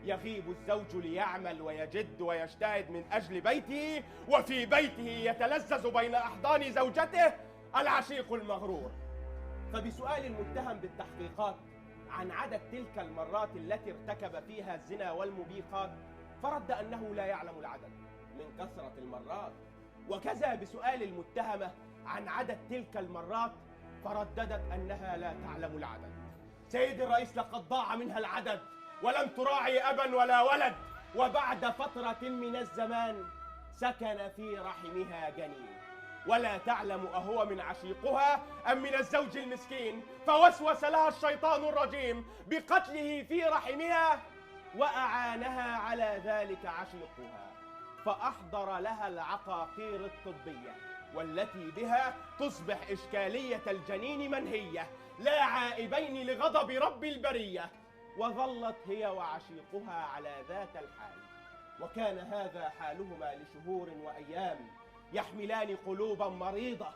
يغيب الزوج ليعمل ويجد ويجتهد من أجل بيته، وفي بيته يتلذذ بين أحضان زوجته العشيق المغرور. فبسؤال المتهم بالتحقيقات عن عدد تلك المرات التي ارتكب فيها الزنا والموبقات، فرد أنه لا يعلم العدد من كثرة المرات. وكذا بسؤال المتهمة عن عدد تلك المرات، فرددت أنها لا تعلم العدد. سيدي الرئيس، لقد ضاع منها العدد ولم تراعي أبا ولا ولد، وبعد فترة من الزمان سكن في رحمها جنين، ولا تعلم أهو من عشيقها أم من الزوج المسكين، فوسوس لها الشيطان الرجيم بقتله في رحمها، وأعانها على ذلك عشيقها، فأحضر لها العقاقير الطبية والتي بها تصبح إشكالية الجنين منهية، لا عائبين لغضب رب البرية. وظلت هي وعشيقها على ذات الحال، وكان هذا حالهما لشهور وأيام، يحملان قلوبا مريضة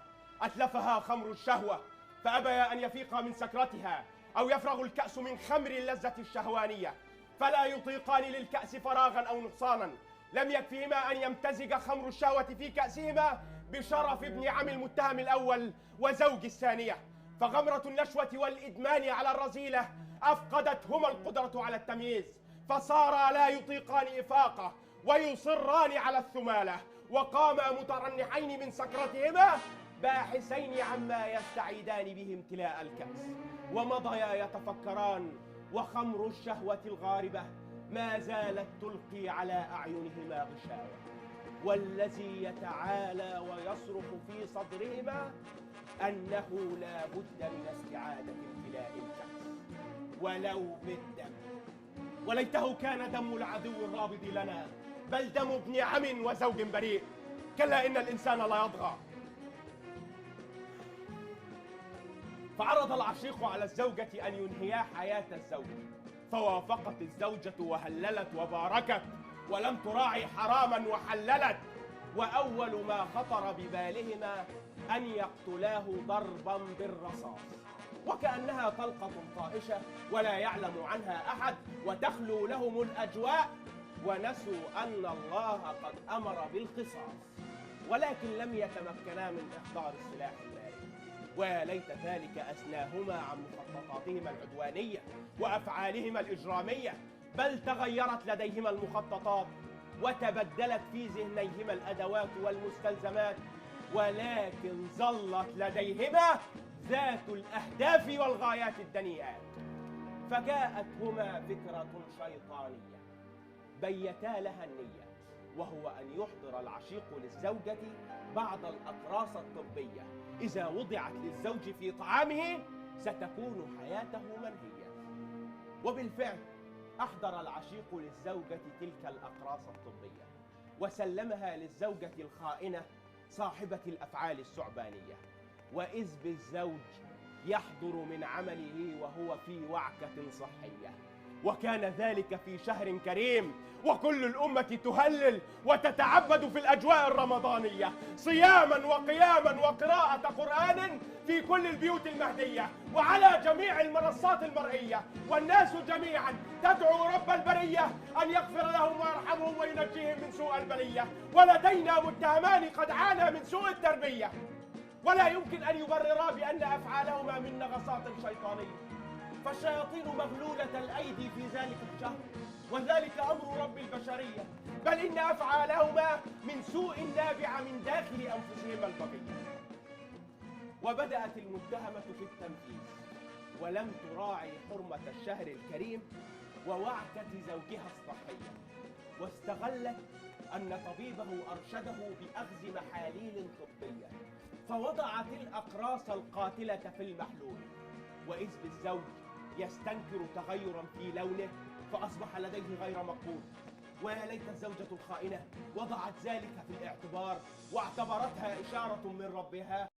أتلفها خمر الشهوة، فأبيا أن يفيقا من سكرتها أو يفرغ الكأس من خمر اللذة الشهوانية، فلا يطيقان للكأس فراغا أو نقصانا. لم يكفيهما أن يمتزج خمر الشهوة في كأسهما بشرف ابن عم المتهم الأول وزوج الثانية، فغمرة النشوة والإدمان على الرذيلة أفقدتهما القدرة على التمييز، فصارا لا يطيقان إفاقة ويصران على الثمالة، وقاما مترنحين من سكرتهما باحثين عما يستعيدان به امتلاء الكأس، ومضيا يتفكران، وخمر الشهوة الغاربة ما زالت تلقي على أعينهما غشاوة، والذي يتعالى ويصرخ في صدرهما أنه لا بد من استعادة امتلاء الكأس ولو بالدم. وليته كان دم العدو الرابض لنا بل دم ابن عم وزوج بريء. كلا إن الإنسان لا يطغى. فعرض العشيق على الزوجة أن ينهيا حياة الزوج، فوافقت الزوجة وهللت وباركت ولم تراعي حراما وحللت، وأول ما خطر ببالهما أن يقتلاه ضربا بالرصاص، وكأنها طلقة طائشة ولا يعلم عنها أحد وتخلو لهم الأجواء، ونسوا أن الله قد أمر بالقصاص، ولكن لم يتمكنا من إحضار السلاح الناري. ويا ليت ذلك أثناهما عن مخططاتهما العدوانية وأفعالهما الإجرامية، بل تغيرت لديهما المخططات وتبدلت في ذهنيهما الأدوات والمستلزمات، ولكن ظلت لديهما ذات الأهداف والغايات الدنيئات. فجاءتهما فكرة شيطانية بيتا لها النية، وهو أن يحضر العشيق للزوجة بعض الأقراص الطبية إذا وضعت للزوج في طعامه ستكون حياته منهية. وبالفعل أحضر العشيق للزوجة تلك الأقراص الطبية وسلمها للزوجة الخائنة صاحبة الأفعال الثعبانية، وإذ بالزوج يحضر من عمله وهو في وعكة صحية، وكان ذلك في شهر كريم، وكل الأمة تهلل وتتعبد في الأجواء الرمضانية، صياما وقياما وقراءة قرآن في كل البيوت المهدية وعلى جميع المنصات المرئية، والناس جميعا تدعو رب البرية أن يغفر لهم ويرحمهم وينجيهم من سوء البلية. ولدينا متهمان قد عانى من سوء التربية، ولا يمكن أن يبررا بأن أفعالهما من نغصات شيطانية، فالشياطين مغلولة الأيدي في ذلك الشهر، وذلك أمر رب البشرية، بل إن أفعالهما من سوء نابع من داخل أنفسهما البقية. وبدأت المتهمة في التنفيذ ولم تراعي حرمة الشهر الكريم ووعكة زوجها الصحية، واستغلت أن طبيبه أرشده بأخذ محاليل طبية، فوضعت الأقراص القاتلة في المحلول، وإذ بالزوج يستنكر تغيرا في لونه فأصبح لديه غير مقبول. ويا ليت الزوجة الخائنة وضعت ذلك في الاعتبار واعتبرتها إشارة من ربها